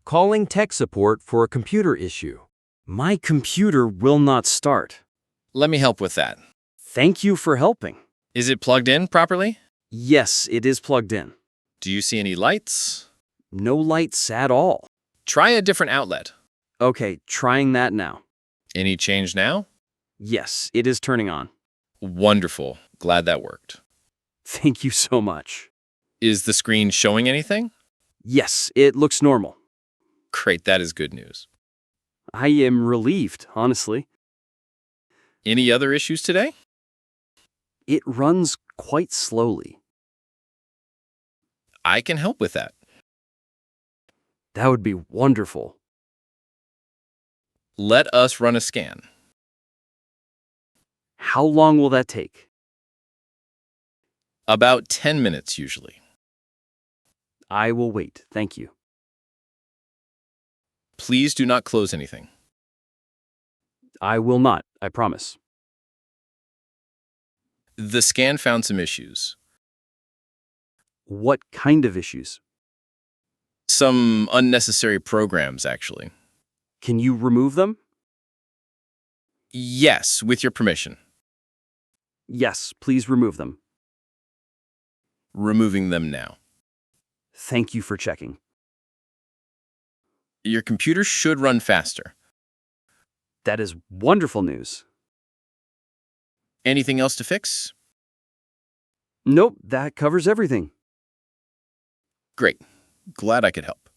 Calling tech support for a computer issue. My computer will not start. Let me help with that. Thank you for helping. Is it plugged in properly? Yes, it is plugged in. Do you see any lights? No lights at all. Try a different outlet. Okay, trying that now. Any change now? Yes, it is turning on. Wonderful. Glad that worked. Thank you so much. Is the screen showing anything? Yes, it looks normal. Great, that is good news. I am relieved, honestly. Any other issues today? It runs quite slowly. I can help with that. That would be wonderful. Let us run a scan. How long will that take? About 10 minutes usually. I will wait, thank you. Please do not close anything. I will not, I promise. The scan found some issues. What kind of issues? Some unnecessary programs, actually. Can you remove them? Yes, with your permission. Yes, please remove them. Removing them now. Thank you for checking. Your computer should run faster. That is wonderful news. Anything else to fix? Nope, that covers everything. Great. Glad I could help.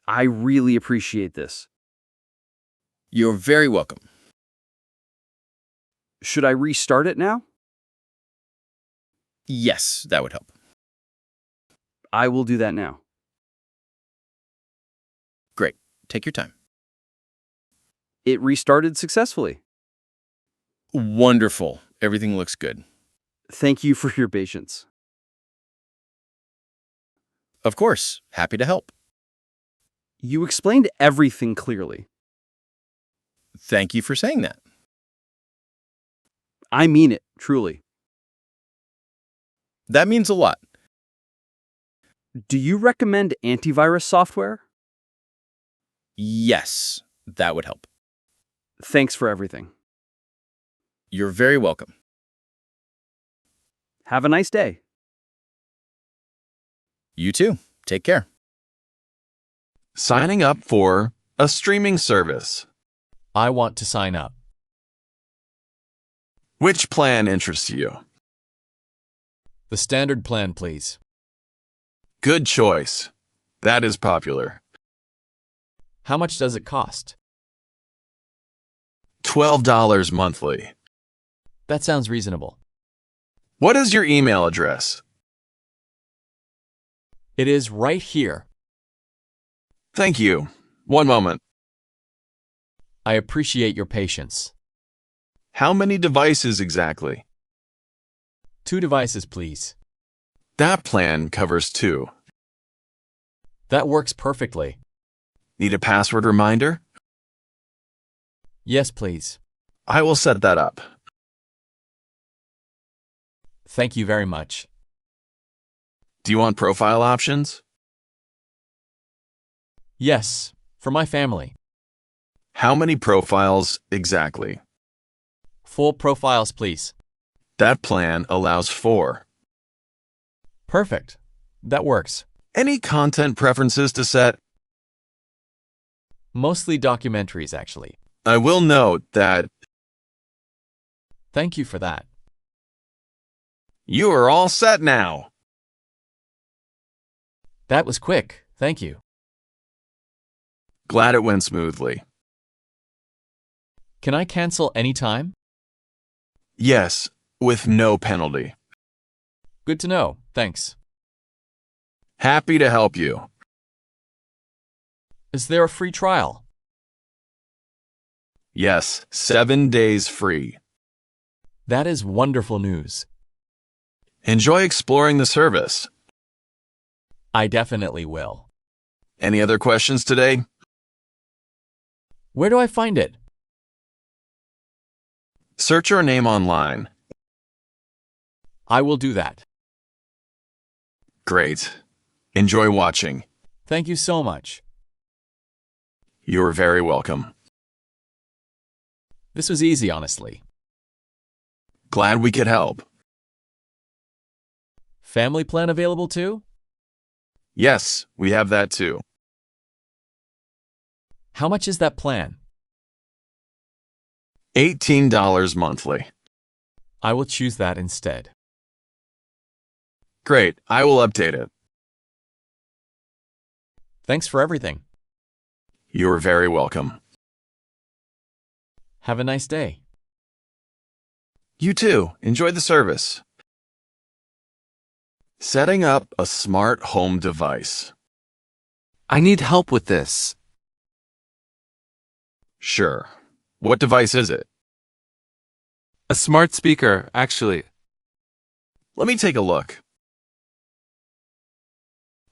I really appreciate this. You're very welcome. Should I restart it now? Yes, that would help. I will do that now. Great. Take your time. It restarted successfully. Wonderful. Everything looks good. Thank you for your patience. Of course. Happy to help. You explained everything clearly. Thank you for saying that. I mean it, truly. That means a lot. Do you recommend antivirus software? Yes, that would help. Thanks for everything. You're very welcome. Have a nice day. You too. Take care. Signing up for a streaming service. I want to sign up. Which plan interests you? The standard plan, please. Good choice. That is popular. How much does it cost? $12 monthly. That sounds reasonable. What is your email address? It is right here. Thank you. One moment. I appreciate your patience. How many devices exactly? 2 devices, please. That plan covers 2. That works perfectly. Need a password reminder? Yes, please. I will set that up. Thank you very much. Do you want profile options? Yes, for my family. How many profiles exactly? Full profiles, please. That plan allows 4. Perfect. That works. Any content preferences to set? Mostly documentaries, actually. I will note that Thank you for that. you are all set now. That was quick. Thank you. Glad it went smoothly. Can I cancel anytime? Yes, with no penalty. Good to know. Thanks. Happy to help you. Is there a free trial? Yes, 7 days free. That is wonderful news. Enjoy exploring the service. I definitely will. Any other questions today? Where do I find it? Search your name online. I will do that. Great. Enjoy watching. Thank you so much. You're very welcome. This was easy, honestly. Glad we could help. Family plan available too? Yes, we have that too. How much is that plan? $18 monthly. I will choose that instead. Great, I will update it. Thanks for everything. You're very welcome. Have a nice day. You too. Enjoy the service. Setting up a smart home device. I need help with this. Sure. What device is it? A smart speaker, actually. Let me take a look.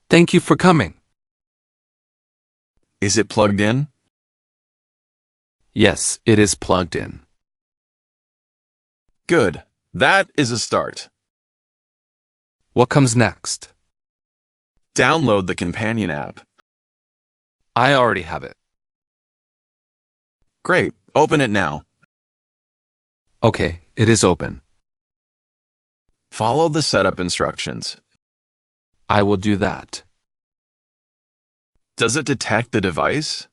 Thank you for coming. Is it plugged in? Yes, it is plugged in. Good. That is a start. What comes next? Download the companion app. I already have it. Great. Open it now. Okay, it is open. Follow the setup instructions. I will do that. Does it detect the device?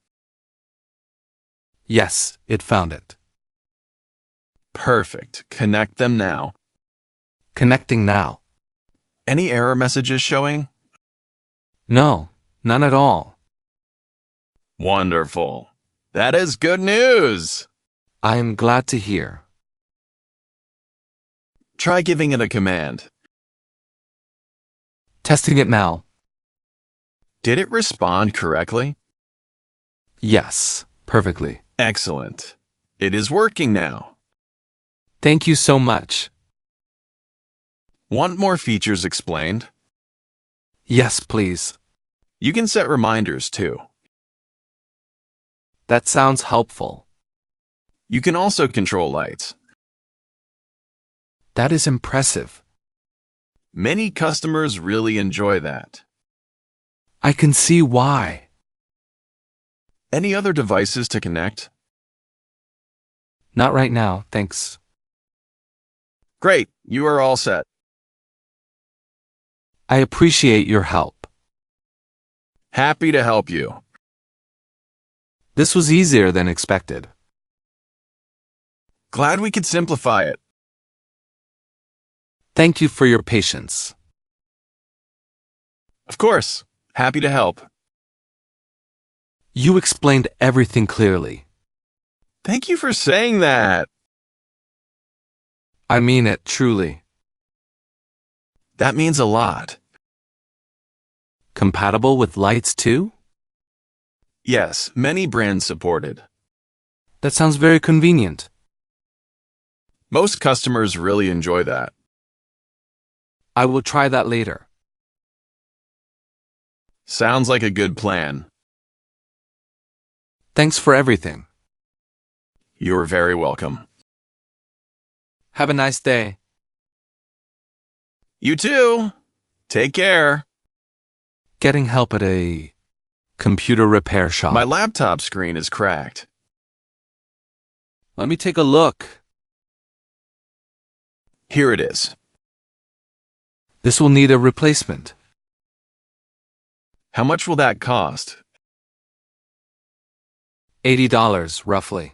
Yes, it found it. Perfect. Connect them now. Connecting now. Any error messages showing? No, none at all. Wonderful. That is good news. I am glad to hear. Try giving it a command. Testing it now. Did it respond correctly? Yes, perfectly. Excellent. It is working now. Thank you so much. Want more features explained? Yes, please. You can set reminders too. That sounds helpful. You can also control lights. That is impressive. Many customers really enjoy that. I can see why. Any other devices to connect? Not right now, thanks. Great, you are all set. I appreciate your help. Happy to help you. This was easier than expected. Glad we could simplify it. Thank you for your patience. Of course, happy to help. You explained everything clearly. Thank you for saying that. I mean it, truly. That means a lot. Compatible with lights too? Yes, many brands supported. That sounds very convenient. Most customers really enjoy that. I will try that later. Sounds like a good plan. Thanks for everything. You're very welcome. Have a nice day. You too. Take care. Getting help at a computer repair shop. My laptop screen is cracked. Let me take a look. Here it is. This will need a replacement. How much will that cost? $80, roughly.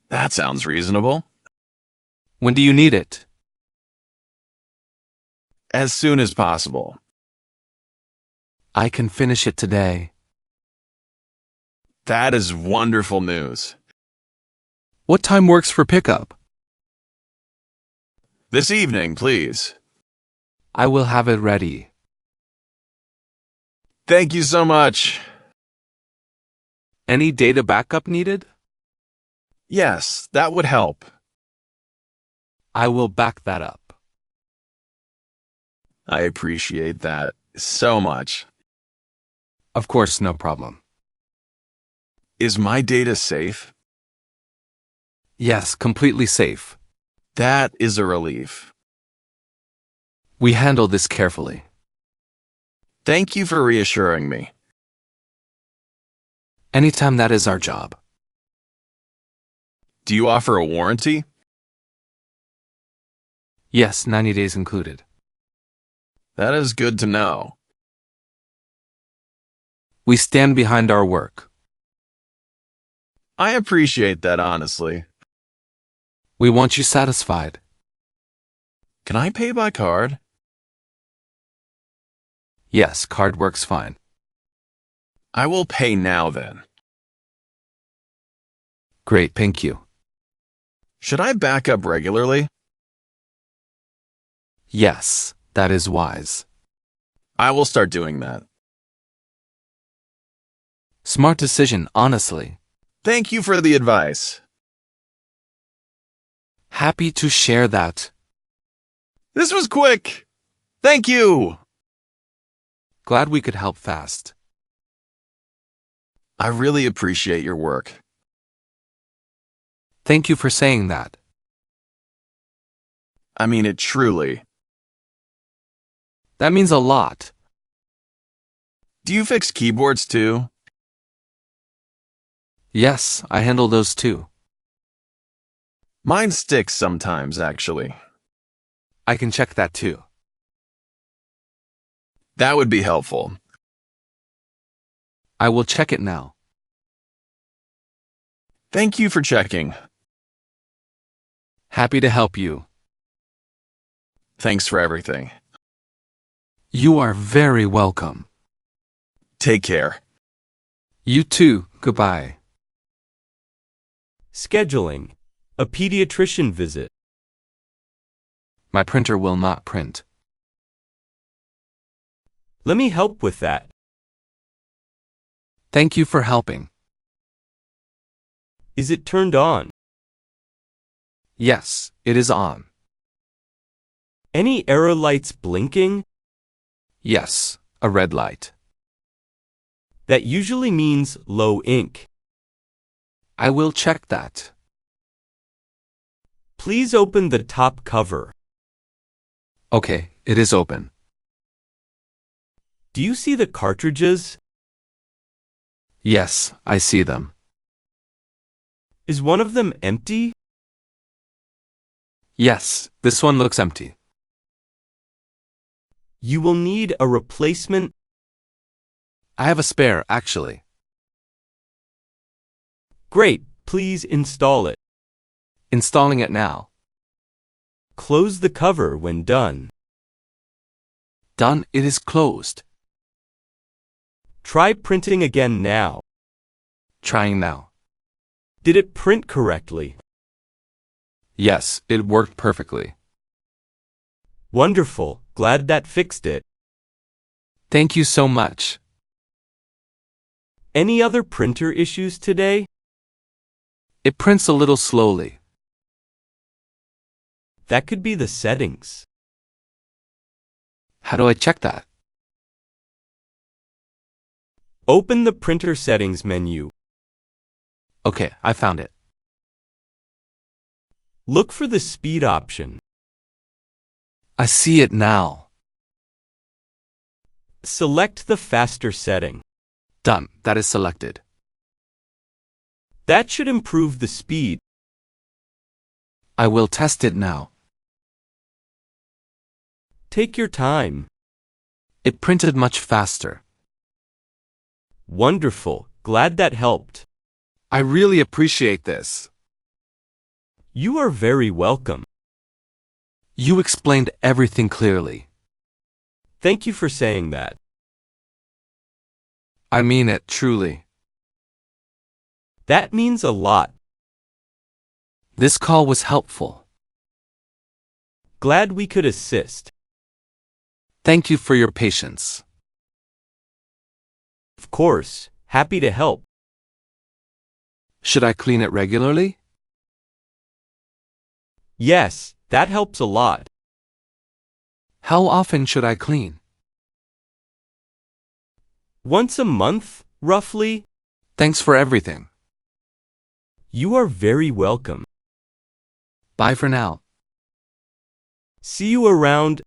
That sounds reasonable. When do you need it? As soon as possible. I can finish it today. That is wonderful news. What time works for pickup? This evening, please. I will have it ready. Thank you so much. Any data backup needed? Yes, that would help. I will back that up. I appreciate that so much. Of course, no problem. Is my data safe? Yes, completely safe. That is a relief. We handle this carefully. Thank you for reassuring me. Anytime, that is our job. Do you offer a warranty? Yes, 90 days included. That is good to know. We stand behind our work. I appreciate that, honestly. We want you satisfied. Can I pay by card? Yes, card works fine. I will pay now then. Great, thank you. Should I back up regularly? Yes, that is wise. I will start doing that. Smart decision, honestly. Thank you for the advice. Happy to share that. This was quick. Thank you. Glad we could help fast. I really appreciate your work. Thank you for saying that. I mean it truly. That means a lot. Do you fix keyboards too? Yes, I handle those too. Mine sticks sometimes, actually. I can check that too. That would be helpful. I will check it now. Thank you for checking. Happy to help you. Thanks for everything. You are very welcome. Take care. You too, goodbye. Scheduling. A pediatrician visit. My printer will not print. Let me help with that. Thank you for helping. Is it turned on? Yes, it is on. Any error lights blinking? Yes, a red light. That usually means low ink. I will check that. Please open the top cover. Okay, it is open. Do you see the cartridges? Yes, I see them. Is one of them empty? Yes, this one looks empty. You will need a replacement. I have a spare, actually. Great, please install it. Installing it now. Close the cover when done. Done, it is closed. Try printing again now. Trying now. Did it print correctly? Yes, it worked perfectly. Wonderful, glad that fixed it. Thank you so much. Any other printer issues today? It prints a little slowly. That could be the settings. How do I check that? Open the printer settings menu. Okay, I found it. Look for the speed option. I see it now. Select the faster setting. Done, that is selected. That should improve the speed. I will test it now. Take your time. It printed much faster. Wonderful, glad that helped. I really appreciate this. You are very welcome. You explained everything clearly. Thank you for saying that. I mean it, truly. That means a lot. This call was helpful. Glad we could assist. Thank you for your patience. Of course, happy to help. Should I clean it regularly? Yes, that helps a lot. How often should I clean? Once a month, roughly. Thanks for everything. You are very welcome. Bye for now. See you around.